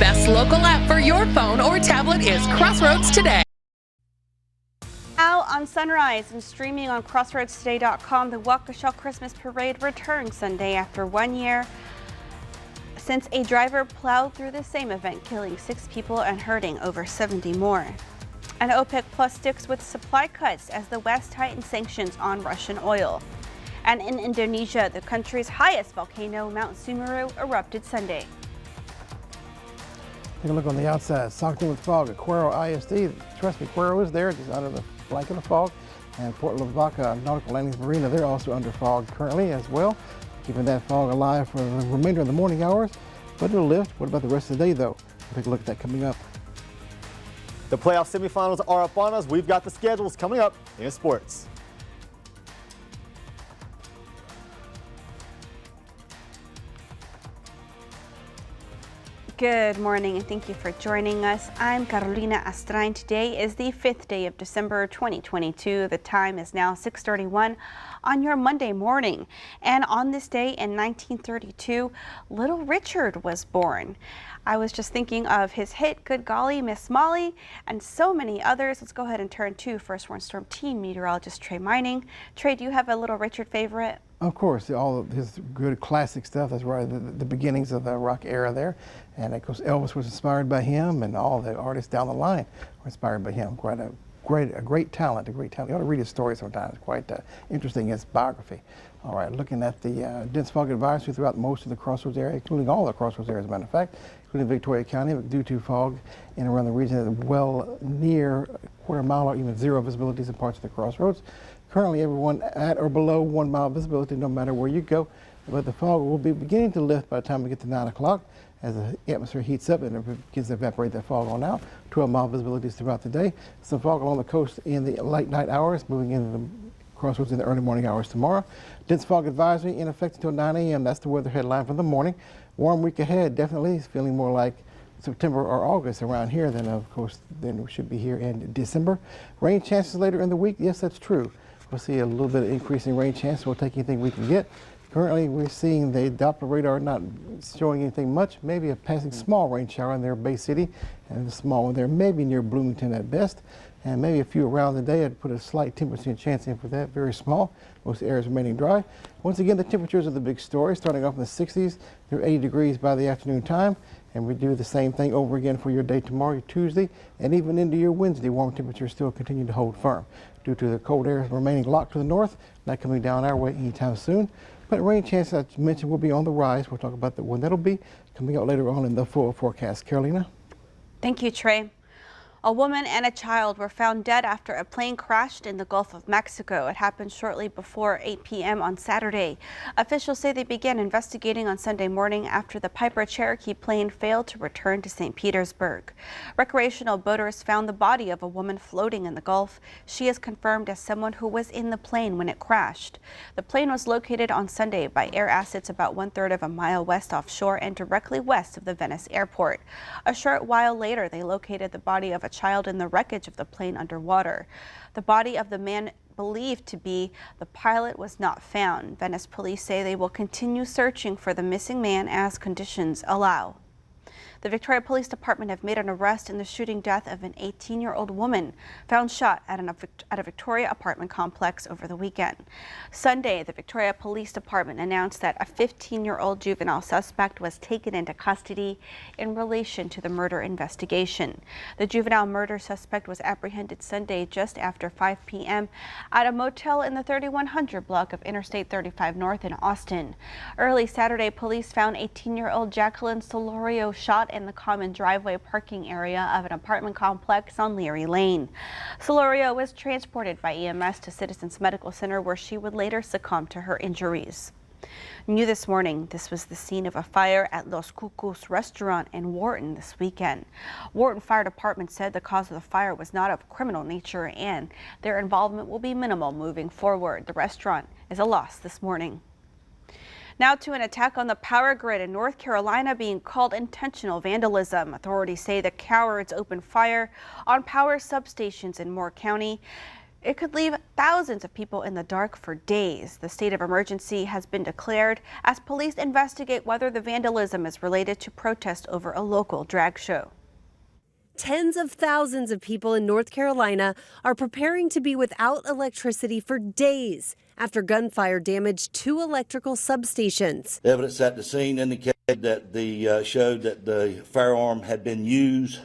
best local app for your phone or tablet is Crossroads Today. Now on Sunrise and streaming on CrossroadsToday.com, the Waukesha Christmas Parade returns Sunday after 1 year since a driver plowed through the same event, killing 6 people and hurting over 70 more. And OPEC Plus sticks with supply cuts as the West tightens sanctions on Russian oil. And in Indonesia, the country's highest volcano, Mount Semeru, erupted Sunday. Take a look on the outside. Socked in with fog at Cuero ISD. Trust me, Cuero is there, just under the blanket of fog. And Port Lavaca Nautical Landings Marina, they're also under fog currently as well, keeping that fog alive for the remainder of the morning hours. But it'll lift. What about the rest of the day, though? We'll take a look at that coming up. The playoff semifinals are up on us. We've got the schedules coming up in sports. Good morning and thank you for joining us. I'm Carolina Astrain. Today is the 5th day of December 2022. The time is now 6:31 on your Monday morning. And on this day in 1932, Little Richard was born. I was just thinking of his hit, Good Golly, Miss Molly, and so many others. Let's go ahead and turn to First Warn Storm Team meteorologist Trey Mining. Trey, do you have a Little Richard favorite? Of course, all of his good classic stuff. That's right, the beginnings of the rock era there. And of course, Elvis was inspired by him, and all the artists down the line were inspired by him. A great talent. You ought to read his story sometimes. It's quite interesting, his biography. All right, looking at the dense fog advisory throughout most of the Crossroads area, including all the Crossroads areas, as a matter of fact, including Victoria County, due to fog in and around the region well near quarter mile or even zero visibilities in parts of the Crossroads. Currently, everyone at or below 1 mile visibility, no matter where you go. But the fog will be beginning to lift by the time we get to 9 o'clock as the atmosphere heats up and it begins to evaporate that fog on out. 12-mile visibilities throughout the day. Some fog along the coast in the late night hours, moving into the Crossroads in the early morning hours tomorrow. Dense fog advisory in effect until 9 a.m. That's the weather headline for the morning. Warm week ahead, definitely. It's feeling more like September or August around here than, of course, than we should be here in December. Rain chances later in the week. Yes, that's true. We'll see a little bit of increasing rain chance. We'll take anything we can get. Currently, we're seeing the Doppler radar not showing anything much, maybe a passing small rain shower in their Bay City, and the small one there maybe near Bloomington at best, and maybe a few around the day. I'd put a slight 10% chance in for that, very small. Most areas remaining dry. Once again, the temperatures are the big story, starting off in the 60s. They're 80 degrees by the afternoon time, and we do the same thing over again for your day tomorrow, your Tuesday, and even into your Wednesday. Warm temperatures still continue to hold firm due to the cold air remaining locked to the north, not coming down our way anytime soon. But rain chances, as I mentioned, will be on the rise. We'll talk about when that'll be coming out later on in the full forecast. Carolina? Thank you, Trey. A woman and a child were found dead after a plane crashed in the Gulf of Mexico. It happened shortly before 8 p.m. on Saturday. Officials say they began investigating on Sunday morning after the Piper Cherokee plane failed to return to St. Petersburg. Recreational boaters found the body of a woman floating in the Gulf. She is confirmed as someone who was in the plane when it crashed. The plane was located on Sunday by air assets about 1/3 of a mile west offshore and directly west of the Venice airport. A short while later, they located the body of a child in the wreckage of the plane underwater. The body of the man believed to be the pilot was not found. Venice police say they will continue searching for the missing man as conditions allow. The Victoria Police Department have made an arrest in the shooting death of an 18-year-old woman found shot at a Victoria apartment complex over the weekend. Sunday, the Victoria Police Department announced that a 15-year-old juvenile suspect was taken into custody in relation to the murder investigation. The juvenile murder suspect was apprehended Sunday just after 5 p.m. at a motel in the 3100 block of Interstate 35 North in Austin. Early Saturday, police found 18-year-old Jacqueline Solorio shot in the common driveway parking area of an apartment complex on Leary Lane. Solorio was transported by EMS to Citizens Medical Center, where she would later succumb to her injuries. New this morning, this was the scene of a fire at Los Cucos restaurant in Wharton this weekend. Wharton Fire Department said the cause of the fire was not of criminal nature and their involvement will be minimal moving forward. The restaurant is a loss this morning. Now to an attack on the power grid in North Carolina being called intentional vandalism. Authorities say the cowards opened fire on power substations in Moore County. It could leave thousands of people in the dark for days. The state of emergency has been declared as police investigate whether the vandalism is related to protest over a local drag show. Tens of thousands of people in North Carolina are preparing to be without electricity for days after gunfire damaged 2 electrical substations. Evidence at the scene indicated that showed that the firearm had been used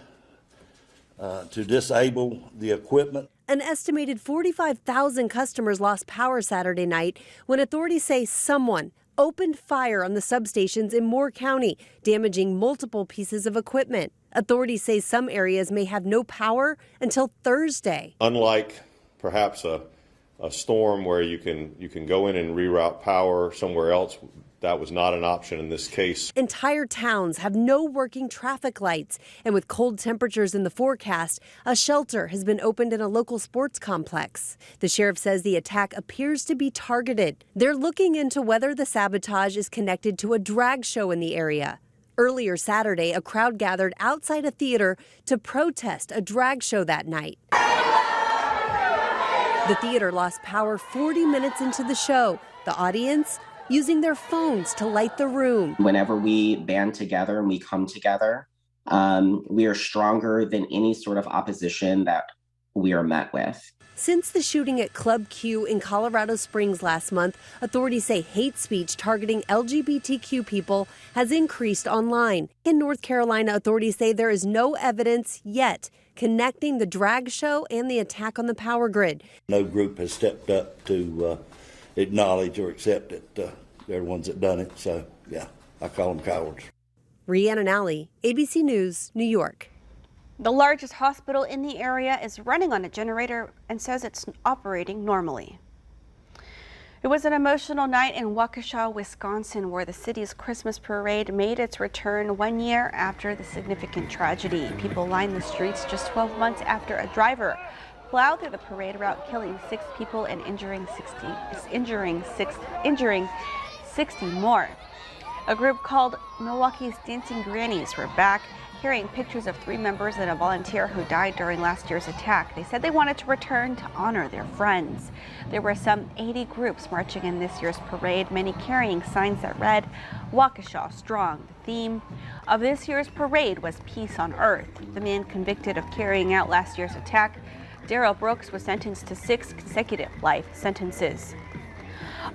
to disable the equipment. An estimated 45,000 customers lost power Saturday night when authorities say someone opened fire on the substations in Moore County, damaging multiple pieces of equipment. Authorities say some areas may have no power until Thursday. Unlike perhaps a storm where you can go in and reroute power somewhere else, that was not an option in this case. Entire towns have no working traffic lights, and with cold temperatures in the forecast, a shelter has been opened in a local sports complex. The sheriff says the attack appears to be targeted. They're looking into whether the sabotage is connected to a drag show in the area. Earlier Saturday, a crowd gathered outside a theater to protest a drag show that night. The theater lost power 40 minutes into the show. The audience using their phones to light the room. Whenever we band together and we come together, we are stronger than any sort of opposition that we are met with. Since the shooting at Club Q in Colorado Springs last month, authorities say hate speech targeting LGBTQ people has increased online. In North Carolina, authorities say there is no evidence yet connecting the drag show and the attack on the power grid. No group has stepped up to acknowledge or accept that they're the ones that done it. So, yeah, I call them cowards. Rhiannon Alley, ABC News, New York. The largest hospital in the area is running on a generator and says it's operating normally. It was an emotional night in Waukesha, Wisconsin, where the city's Christmas parade made its return 1 year after the significant tragedy. People lined the streets just 12 months after a driver plowed through the parade route, killing 6 people and injuring 60 more. A group called Milwaukee's Dancing Grannies were back, carrying pictures of 3 members and a volunteer who died during last year's attack. They said they wanted to return to honor their friends. There were some 80 groups marching in this year's parade, many carrying signs that read, "Waukesha Strong." The theme of this year's parade was Peace on Earth. The man convicted of carrying out last year's attack, Darrell Brooks, was sentenced to 6 consecutive life sentences.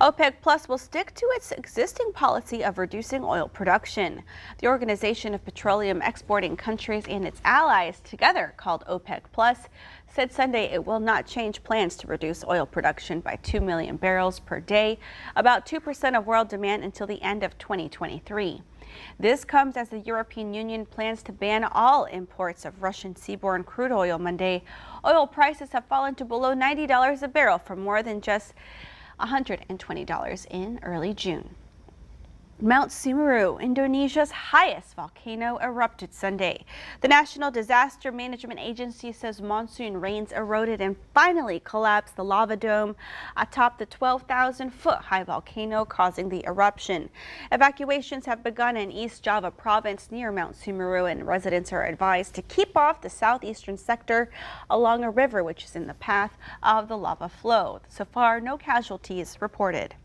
OPEC Plus will stick to its existing policy of reducing oil production. The Organization of Petroleum Exporting Countries and its allies, together called OPEC Plus, said Sunday it will not change plans to reduce oil production by 2 million barrels per day, about 2% of world demand, until the end of 2023. This comes as the European Union plans to ban all imports of Russian seaborne crude oil Monday. Oil prices have fallen to below $90 a barrel from more than just $120 in early June. Mount Semeru, Indonesia's highest volcano, erupted Sunday. The National Disaster Management Agency says monsoon rains eroded and finally collapsed the lava dome atop the 12,000-foot-high volcano, causing the eruption. Evacuations have begun in East Java province near Mount Semeru, and residents are advised to keep off the southeastern sector along a river which is in the path of the lava flow. So far, no casualties reported.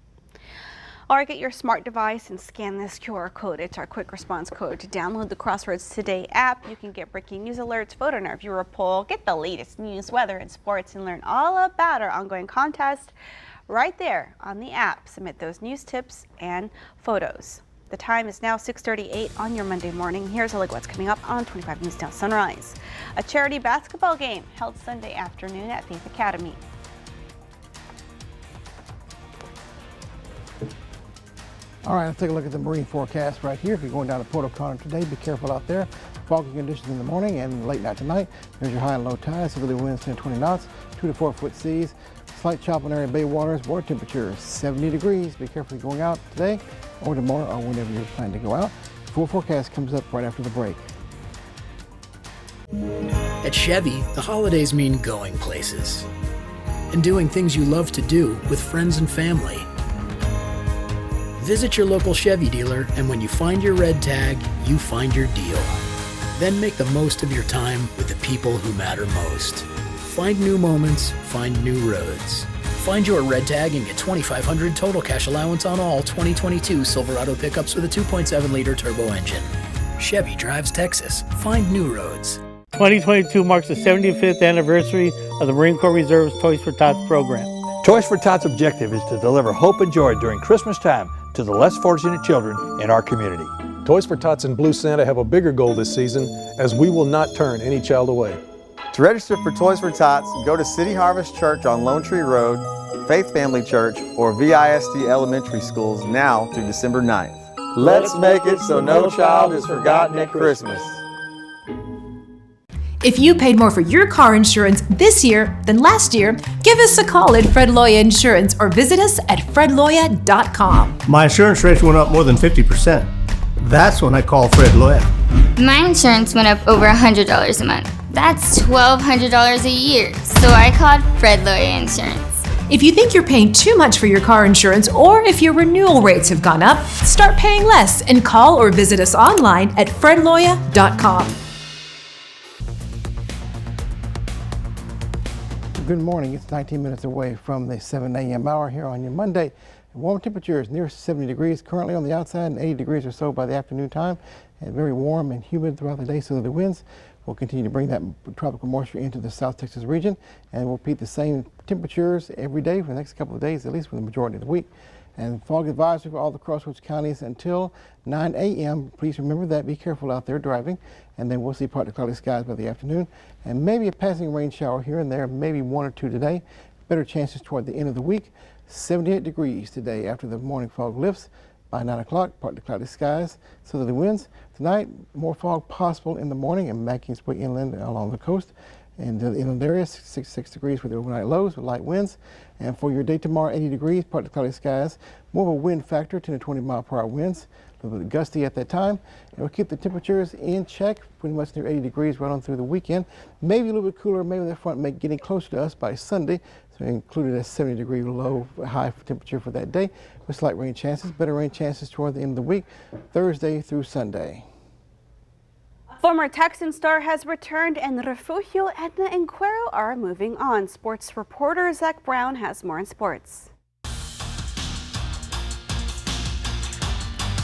Or get your smart device and scan this QR code. It's our quick response code to download the Crossroads Today app. You can get breaking news alerts, vote on our viewer poll, get the latest news, weather, and sports, and learn all about our ongoing contest right there on the app. Submit those news tips and photos. The time is now 6:38 on your Monday morning. Here's a look at what's coming up on 25 News Now Sunrise. A charity basketball game held Sunday afternoon at Faith Academy. All right, let's take a look at the marine forecast right here. If you're going down to Port O'Connor today, be careful out there. Foggy conditions in the morning and late night tonight. There's your high and low tides, southerly winds 10 to 20 knots, 2 to 4 foot seas. Slight chop in area bay waters, water temperature 70 degrees. Be careful going out today or tomorrow or whenever you're planning to go out. Full forecast comes up right after the break. At Chevy, the holidays mean going places and doing things you love to do with friends and family. Visit your local Chevy dealer, and when you find your red tag, you find your deal. Then make the most of your time with the people who matter most. Find new moments, find new roads. Find your red tag and get $2,500 total cash allowance on all 2022 Silverado pickups with a 2.7-liter turbo engine. Chevy drives Texas. Find new roads. 2022 marks the 75th anniversary of the Marine Corps Reserve's Toys for Tots program. Toys for Tots' objective is to deliver hope and joy during Christmas time to the less fortunate children in our community. Toys for Tots and Blue Santa have a bigger goal this season, as we will not turn any child away. To register for Toys for Tots, go to City Harvest Church on Lone Tree Road, Faith Family Church, or VISD Elementary Schools now through December 9th. Let's make it so no child is forgotten at Christmas. If you paid more for your car insurance this year than last year, give us a call at Fred Loya Insurance or visit us at fredloya.com. My insurance rates went up more than 50%. That's when I called Fred Loya. My insurance went up over $100 a month. That's $1,200 a year, so I called Fred Loya Insurance. If you think you're paying too much for your car insurance, or if your renewal rates have gone up, start paying less and call or visit us online at fredloya.com. Good morning. It's 19 minutes away from the 7 a.m. hour here on your Monday. Warm temperatures near 70 degrees currently on the outside and 80 degrees or so by the afternoon time. And very warm and humid throughout the day, so the winds will continue to bring that tropical moisture into the South Texas region, and we'll repeat the same temperatures every day for the next couple of days, at least for the majority of the week. And fog advisory for all the Crossroads counties until 9 a.m. Please remember that. Be careful out there driving. And then we'll see partly cloudy skies by the afternoon, and maybe a passing rain shower here and there, maybe one or two today. Better chances toward the end of the week. 78 degrees today after the morning fog lifts. By 9 o'clock, partly cloudy skies, southerly winds. Tonight, more fog possible in the morning and making its way inland along the coast. And the inland areas, 66 degrees for the overnight lows with light winds. And for your day tomorrow, 80 degrees, partly cloudy skies. More of a wind factor, 10 to 20 mile per hour winds. A little bit gusty at that time. And we'll keep the temperatures in check, pretty much near 80 degrees right on through the weekend. Maybe a little bit cooler, maybe the front may getting closer to us by Sunday. So included a 70-degree low, high temperature for that day with slight rain chances. Better rain chances toward the end of the week, Thursday through Sunday. Former Texan star has returned, and Refugio, Edna, and Cuero are moving on. Sports reporter Zach Brown has more in sports.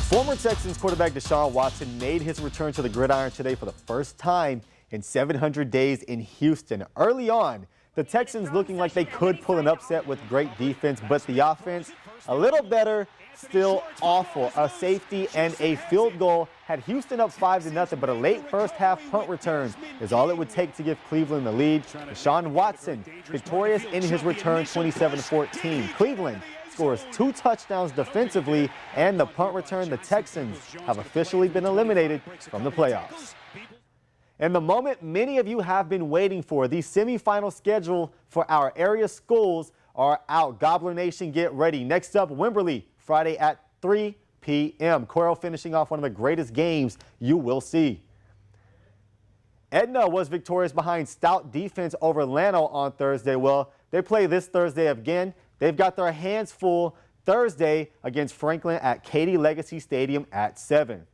Former Texans quarterback Deshaun Watson made his return to the gridiron today for the first time in 700 days in Houston. Early on, the Texans looking like they could pull an upset with great defense, but the offense a little better, still awful. A safety and a field goal had Houston up 5-0, but a late first half punt return is all it would take to give Cleveland the lead. Deshaun Watson victorious in his return, 27-14. Cleveland scores 2 touchdowns defensively, and the punt return, the Texans have officially been eliminated from the playoffs. And the moment many of you have been waiting for, the semifinal schedule for our area schools are out. Gobbler Nation, get ready. Next up, Wimberley, Friday at 3 p.m. Cuero finishing off one of the greatest games you will see. Edna was victorious behind stout defense over Llano on Thursday. Well, they play this Thursday again. They've got their hands full Thursday against Franklin at Katy Legacy Stadium at 7.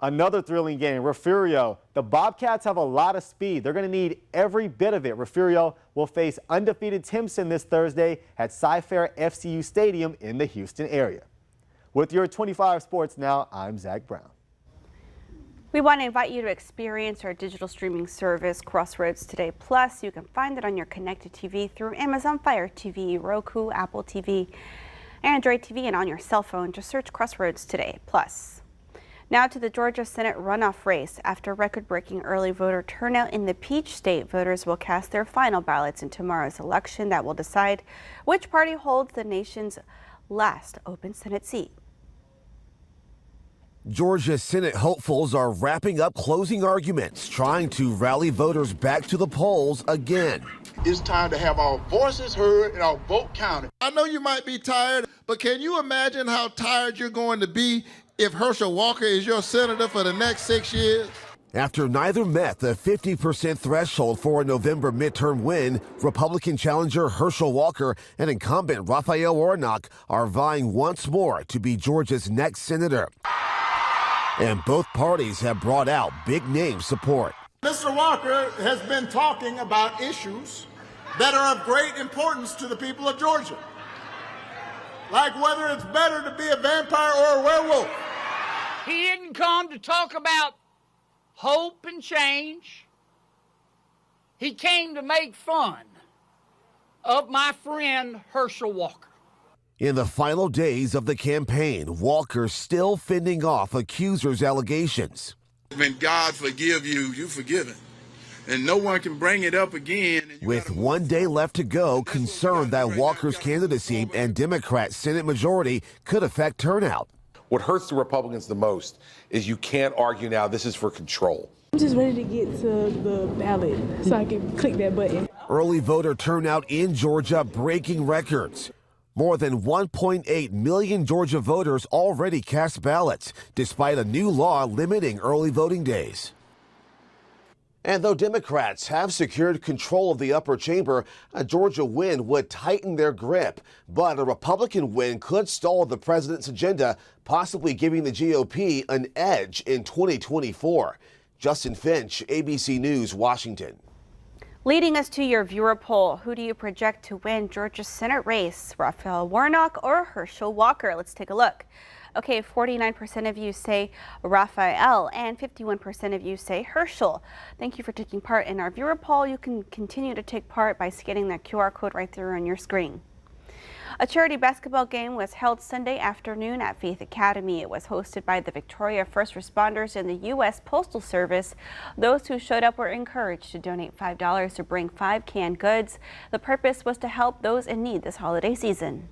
Another thrilling game, Refugio. The Bobcats have a lot of speed. They're going to need every bit of it. Refugio will face undefeated Timpson this Thursday at Cy-Fair FCU Stadium in the Houston area. With your 25 Sports Now, I'm Zach Brown. We want to invite you to experience our digital streaming service, Crossroads Today Plus. You can find it on your connected TV through Amazon Fire TV, Roku, Apple TV, Android TV, and on your cell phone. Just search Crossroads Today Plus. Now to the Georgia Senate runoff race. After record-breaking early voter turnout in the Peach State, voters will cast their final ballots in tomorrow's election that will decide which party holds the nation's last open Senate seat. Georgia Senate hopefuls are wrapping up closing arguments, trying to rally voters back to the polls again. It's time to have our voices heard and our vote counted. I know you might be tired, but can you imagine how tired you're going to be if Herschel Walker is your senator for the next 6 years? After neither met the 50% threshold for a November midterm win, Republican challenger Herschel Walker and incumbent Raphael Warnock are vying once more to be Georgia's next senator. And both parties have brought out big name support. Mr. Walker has been talking about issues that are of great importance to the people of Georgia, like whether it's better to be a vampire or a werewolf. He didn't come to talk about hope and change. He came to make fun of my friend Herschel Walker. In the final days of the campaign, Walker still fending off accusers' allegations. When God forgive you, you forgiven. And no one can bring it up again. With 1 day left to go, concerned that Walker's candidacy and Democrat Senate majority could affect turnout. What hurts the Republicans the most is you can't argue now this is for control. I'm just ready to get to the ballot so I can click that button. Early voter turnout in Georgia breaking records. More than 1.8 million Georgia voters already cast ballots, despite a new law limiting early voting days. And though Democrats have secured control of the upper chamber, a Georgia win would tighten their grip. But a Republican win could stall the president's agenda, possibly giving the GOP an edge in 2024. Justin Finch, ABC News, Washington. Leading us to your viewer poll, who do you project to win Georgia's Senate race, Raphael Warnock or Herschel Walker? Let's take a look. Okay, 49% of you say Raphael and 51% of you say Herschel. Thank you for taking part in our viewer poll. You can continue to take part by scanning that QR code right there on your screen. A charity basketball game was held Sunday afternoon at Faith Academy. It was hosted by the Victoria First Responders and the U.S. Postal Service. Those who showed up were encouraged to donate $5 to bring 5 canned goods. The purpose was to help those in need this holiday season.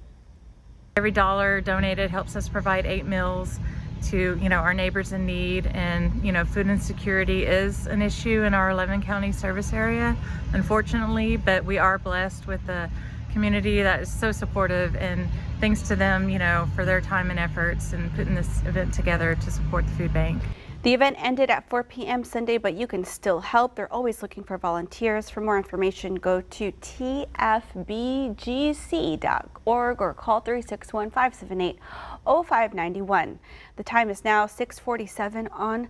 Every dollar donated helps us provide 8 meals to, our neighbors in need. And, food insecurity is an issue in our 11 county service area, unfortunately, but we are blessed with the community that is so supportive, and thanks to them, for their time and efforts in putting this event together to support the food bank. The event ended at 4 p.m. Sunday, but you can still help. They're always looking for volunteers. For more information, go to tfbgc.org or call 361-578-0591. The time is now 6:47 on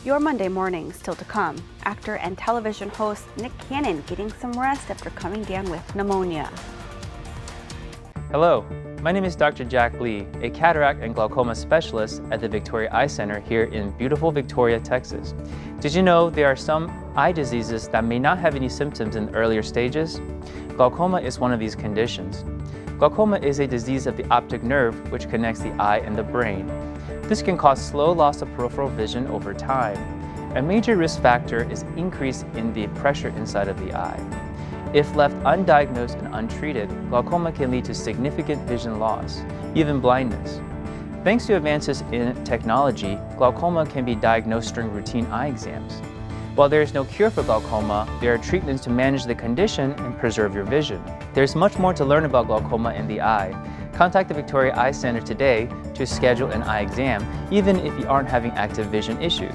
your Monday morning. Still to come, actor and television host Nick Cannon getting some rest after coming down with pneumonia. Hello, my name is Dr. Jack Lee, a cataract and glaucoma specialist at the Victoria Eye Center here in beautiful Victoria, Texas. Did you know there are some eye diseases that may not have any symptoms in the earlier stages? Glaucoma is one of these conditions. Glaucoma is a disease of the optic nerve which connects the eye and the brain. This can cause slow loss of peripheral vision over time. A major risk factor is increase in the pressure inside of the eye. If left undiagnosed and untreated, glaucoma can lead to significant vision loss, even blindness. Thanks to advances in technology, glaucoma can be diagnosed during routine eye exams. While there is no cure for glaucoma, there are treatments to manage the condition and preserve your vision. There's much more to learn about glaucoma in the eye. Contact the Victoria Eye Center today to schedule an eye exam, even if you aren't having active vision issues.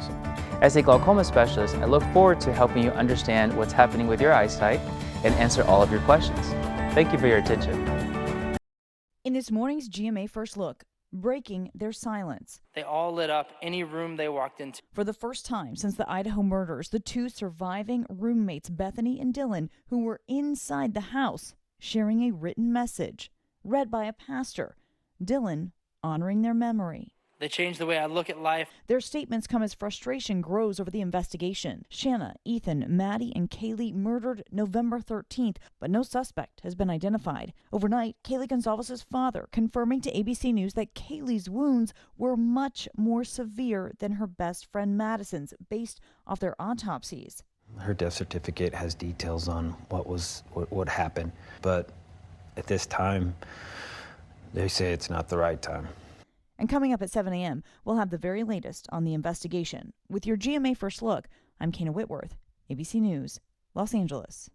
As a glaucoma specialist, I look forward to helping you understand what's happening with your eyesight and answer all of your questions. Thank you for your attention. In this morning's GMA First Look, breaking their silence. They all lit up any room they walked into. For the first time since the Idaho murders, the 2 surviving roommates, Bethany and Dylan, who were inside the house, sharing a written message, read by a pastor. Dylan honoring their memory. They changed the way I look at life. Their statements come as frustration grows over the investigation. Shanna, Ethan, Maddie, and Kaylee murdered November 13th, but no suspect has been identified. Overnight, Kaylee Gonzalez's father confirming to ABC News that Kaylee's wounds were much more severe than her best friend Madison's, based off their autopsies. Her death certificate has details on what happened, but at this time, they say it's not the right time. And coming up at 7 a.m., we'll have the very latest on the investigation. With your GMA First Look, I'm Kana Whitworth, ABC News, Los Angeles.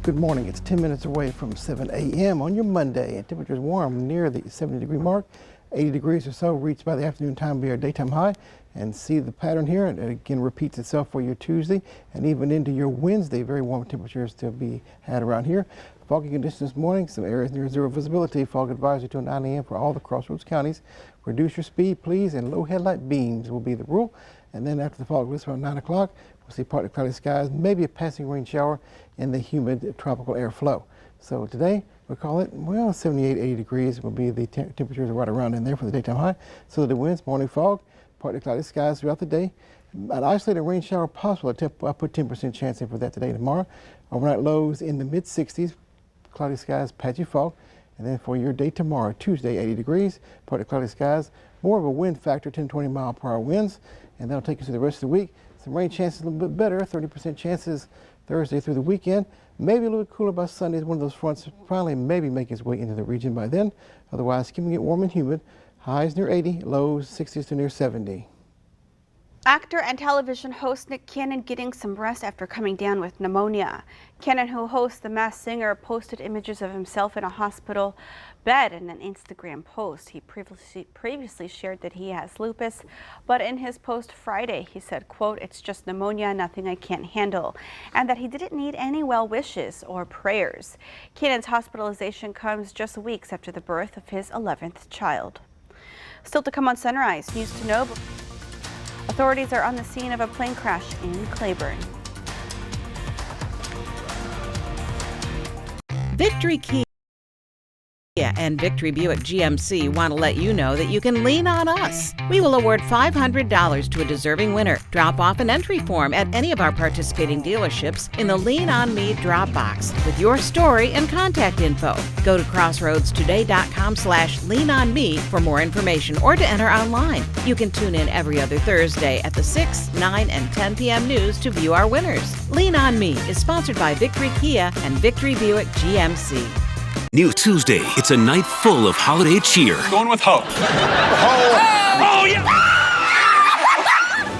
Good morning. It's 10 minutes away from 7 a.m. on your Monday, and temperatures warm near the 70-degree mark. 80 degrees or so reached by the afternoon time will be our daytime high. And see the pattern here, and it again repeats itself for your Tuesday and even into your Wednesday. Very warm temperatures to be had around here. Foggy conditions this morning, some areas near zero visibility. Fog advisory till 9 a.m. for all the Crossroads counties. Reduce your speed, please, and low headlight beams will be the rule. And then after the fog lifts around 9 o'clock, we'll see partly cloudy skies, maybe a passing rain shower in the humid tropical air flow. So today, we'll call it, well, 78, 80 degrees will be the temperatures right around in there for the daytime high. So the winds, morning fog, partly cloudy skies throughout the day. An isolated rain shower possible. I put 10% chance in for that today and tomorrow. Overnight lows in the mid-60s, cloudy skies, patchy fog. And then for your day tomorrow, Tuesday, 80 degrees, partly cloudy skies, more of a wind factor, 10 to 20 mile per hour winds. And that'll take us to the rest of the week. Some rain chances a little bit better, 30% chances Thursday through the weekend. Maybe a little cooler by Sunday. One of those fronts probably maybe make its way into the region by then. Otherwise, keeping it warm and humid. Highs near 80, lows 60s to near 70. Actor and television host Nick Cannon getting some rest after coming down with pneumonia. Cannon, who hosts The Masked Singer, posted images of himself in a hospital bed in an Instagram post. He previously shared that he has lupus, but in his post Friday, he said, quote, "It's just pneumonia, nothing I can't handle," and that he didn't need any well wishes or prayers. Cannon's hospitalization comes just weeks after the birth of his 11th child. Still to come on Sunrise, news to know. Authorities are on the scene of a plane crash in Claiborne. Victory Kia and Victory Buick GMC want to let you know that you can lean on us. We will award $500 to a deserving winner. Drop off an entry form at any of our participating dealerships in the Lean On Me drop box with your story and contact info. Go to crossroadstoday.com/leanonme for more information or to enter online. You can tune in every other Thursday at the 6, 9, and 10 p.m. news to view our winners. Lean On Me is sponsored by Victory Kia and Victory Buick GMC. New Tuesday, it's a night full of holiday cheer. Going with hope. Oh, yeah!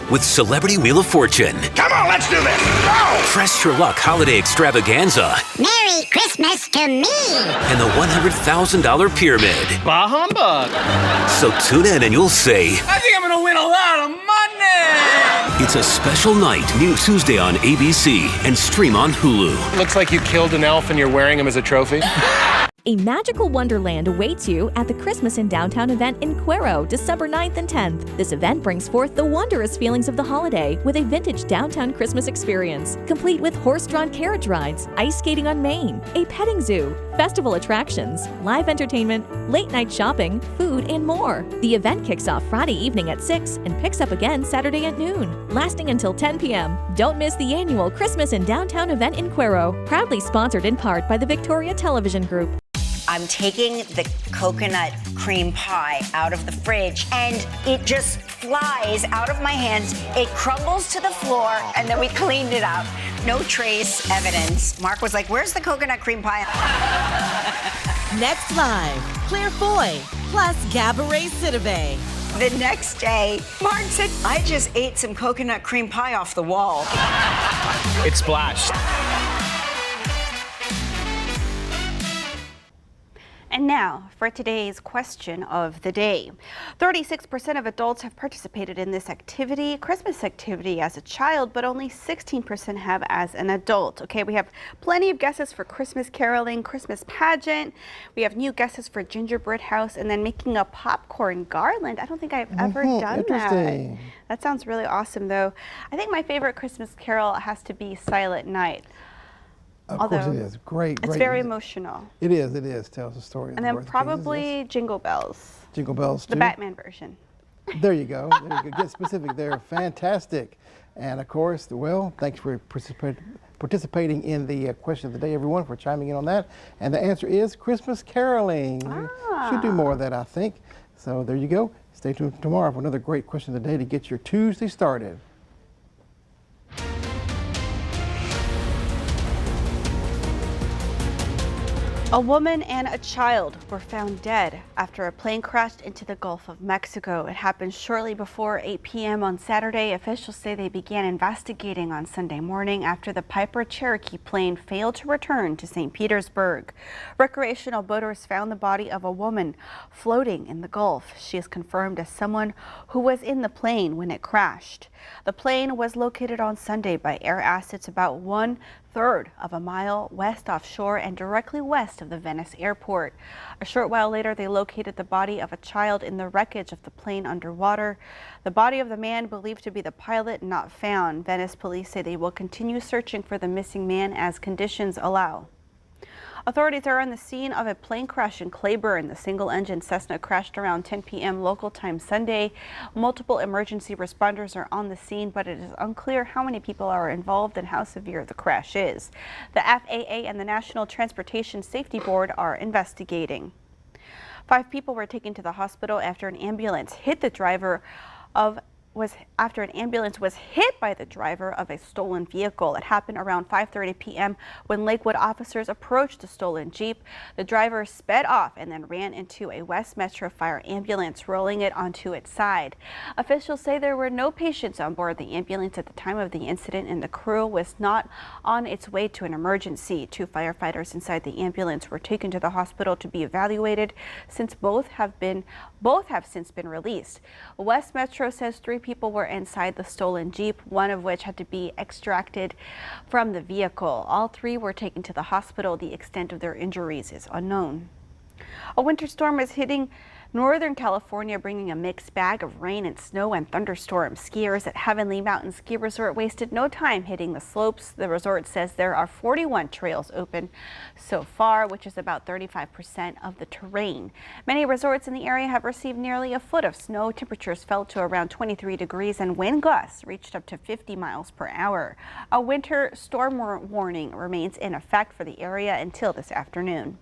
With Celebrity Wheel of Fortune. Come on, let's do this! Go! Press Your Luck Holiday Extravaganza. Merry Christmas to me! And the $100,000 Pyramid. Bah humbug! So tune in and you'll say, I think I'm gonna win a lot of money! It's a special night, new Tuesday on ABC and stream on Hulu. Looks like you killed an elf and you're wearing him as a trophy. A magical wonderland awaits you at the Christmas in Downtown event in Cuero, December 9th and 10th. This event brings forth the wondrous feelings of the holiday with a vintage downtown Christmas experience, complete with horse-drawn carriage rides, ice skating on Main, a petting zoo, festival attractions, live entertainment, late-night shopping, food, and more. The event kicks off Friday evening at 6 and picks up again Saturday at noon, lasting until 10 p.m. Don't miss the annual Christmas in Downtown event in Cuero, proudly sponsored in part by the Victoria Television Group. I'm taking the coconut cream pie out of the fridge and it just flies out of my hands. It crumbles to the floor and then we cleaned it up. No trace evidence. Mark was like, "Where's the coconut cream pie?" Next live, Claire Foy plus Gabourey Sidibe. The next day, Mark said, "I just ate some coconut cream pie off the wall." It splashed. And now for today's question of the day. 36% of adults have participated in this activity, Christmas activity, as a child, but only 16% have as an adult. Okay, we have plenty of guesses for Christmas caroling, Christmas pageant. We have new guesses for gingerbread house and then making a popcorn garland. I don't think I've ever done that. That sounds really awesome, though. I think my favorite Christmas carol has to be Silent Night. Of course it is. Great. It's very emotional. It is. It is. Tells a story. And then probably Jingle Bells. Jingle Bells, too. The Batman version. There you go. There you go. Get specific there. Fantastic. And of course, well, thanks for participating in the question of the day, everyone, for chiming in on that. And the answer is Christmas caroling. Should do more of that, I think. So there you go. Stay tuned tomorrow for another great question of the day to get your Tuesday started. A woman and a child were found dead after a plane crashed into the Gulf of Mexico. It happened shortly before 8 p.m. on Saturday. Officials say they began investigating on Sunday morning after the Piper Cherokee plane failed to return to St. Petersburg. Recreational boaters found the body of a woman floating in the Gulf. She is confirmed as someone who was in the plane when it crashed. The plane was located on Sunday by air assets about 1/3 of a mile west offshore and directly west of the Venice airport. A short while later, they located the body of a child in the wreckage of the plane underwater. The body of the man believed to be the pilot not found. Venice police say they will continue searching for the missing man as conditions allow. Authorities are on the scene of a plane crash in Clayburn. The single-engine Cessna crashed around 10 p.m. local time Sunday. Multiple emergency responders are on the scene, but it is unclear how many people are involved and how severe the crash is. The FAA and the National Transportation Safety Board are investigating. 5 people were taken to the hospital after an ambulance hit the driver after an ambulance was hit by the driver of a stolen vehicle. It happened around 5:30 p.m. when Lakewood officers approached the stolen Jeep. The driver sped off and then ran into a West Metro Fire ambulance, rolling it onto its side. Officials say there were no patients on board the ambulance at the time of the incident, and the crew was not on its way to an emergency. 2 firefighters inside the ambulance were taken to the hospital to be evaluated, since both have since been released. West Metro says 3 people were inside the stolen Jeep, one of which had to be extracted from the vehicle. All 3 were taken to the hospital. The extent of their injuries is unknown. A winter storm is hitting Northern California, bringing a mixed bag of rain and snow and thunderstorms. Skiers at Heavenly Mountain Ski Resort wasted no time hitting the slopes. The resort says there are 41 trails open so far, which is about 35% of the terrain. Many resorts in the area have received nearly a foot of snow. Temperatures fell to around 23 degrees and wind gusts reached up to 50 miles per hour. A winter storm warning remains in effect for the area until this afternoon.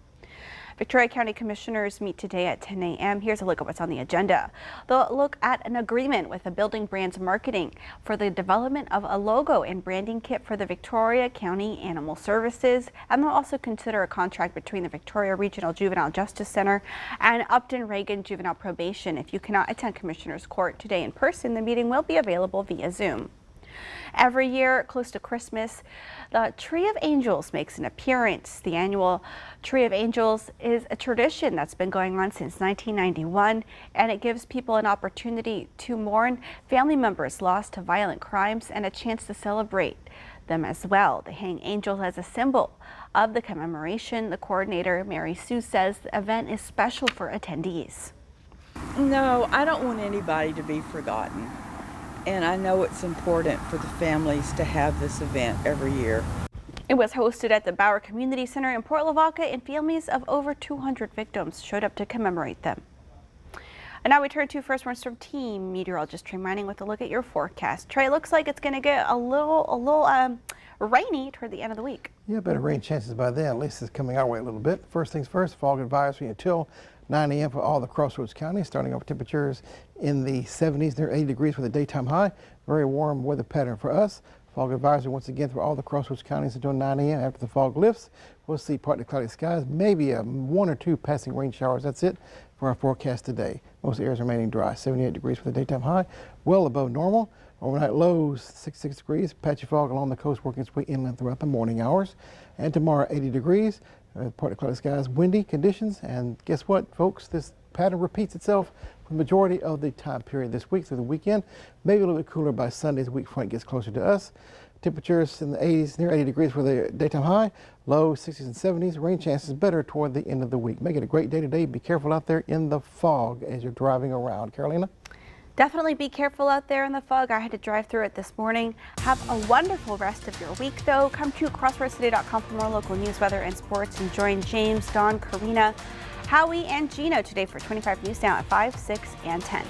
Victoria County Commissioners meet today at 10 a.m. Here's a look at what's on the agenda. They'll look at an agreement with the Building Brands Marketing for the development of a logo and branding kit for the Victoria County Animal Services, and they'll also consider a contract between the Victoria Regional Juvenile Justice Center and Upton Reagan Juvenile Probation. If you cannot attend Commissioners Court today in person, the meeting will be available via Zoom. Every year, close to Christmas, the Tree of Angels makes an appearance. The annual Tree of Angels is a tradition that's been going on since 1991, and it gives people an opportunity to mourn family members lost to violent crimes and a chance to celebrate them as well. They hang angels as a symbol of the commemoration. The coordinator, Mary Sue, says the event is special for attendees. No, I don't want anybody to be forgotten. And I know it's important for the families to have this event every year. It was hosted at the Bauer Community Center in Port Lavaca, and families of over 200 victims showed up to commemorate them. And now we turn to First Warn Storm Team meteorologist Trey Mining with a look at your forecast. Trey, looks like it's going to get a little rainy toward the end of the week. Yeah, better rain chances by then. At least it's coming our way a little bit. First things first, fog advisory until 9 a.m. for all the Crossroads counties, starting off temperatures in the 70s, near 80 degrees for the daytime high. Very warm weather pattern for us. Fog advisory once again for all the Crossroads counties until 9 a.m. After the fog lifts, we'll see partly cloudy skies, maybe 1 or 2 passing rain showers. That's it for our forecast today. Most areas remaining dry. 78 degrees for the daytime high, well above normal. Overnight lows 66 degrees. Patchy fog along the coast working its way inland throughout the morning hours. And tomorrow 80 degrees. Partly cloudy skies, windy conditions, and guess what, folks? This pattern repeats itself for the majority of the time period this week through the weekend. Maybe a little bit cooler by Sunday as the week front gets closer to us. Temperatures in the 80s, near 80 degrees for the daytime high, low 60s and 70s. Rain chances better toward the end of the week. Make it a great day today. Be careful out there in the fog as you're driving around. Carolina? Definitely be careful out there in the fog. I had to drive through it this morning. Have a wonderful rest of your week, though. Come to crossroadstoday.com for more local news, weather, and sports. And join James, Dawn, Karina, Howie, and Gino today for 25 News Now at 5, 6, and 10.